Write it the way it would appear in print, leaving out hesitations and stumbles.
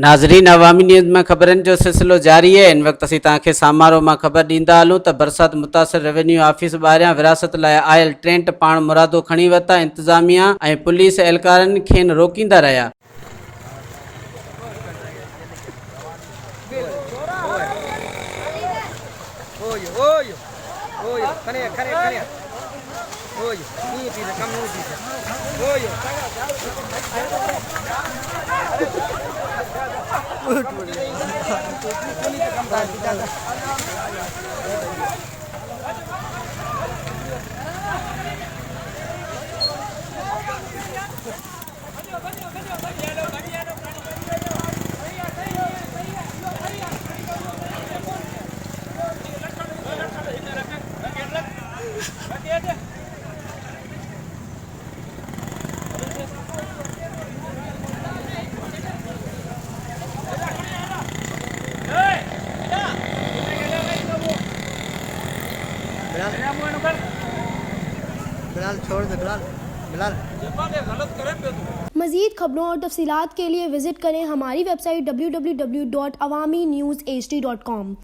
नाज़रीन, अवामी न्यूज़ में खबरन जो सिलसिलो जारी है। इन वक्त असीं तव्हांखे सामारो में खबर ॾींदा हलूं त बरसात मुतासर रोविन्यू आफ़िस ॿाहिरां विरासत लाइ आयल टेंट पाणमरदाो खणी वरिता। इंतज़ामिया ऐं पुलिस एहलकारनि खेनि रोकींदा रहिया। बिलाल छोड़ दे बिलाल। मज़ीद खबरों और तफसीलात के लिए विजिट करें हमारी वेबसाइट www.awamiNewsHD.com।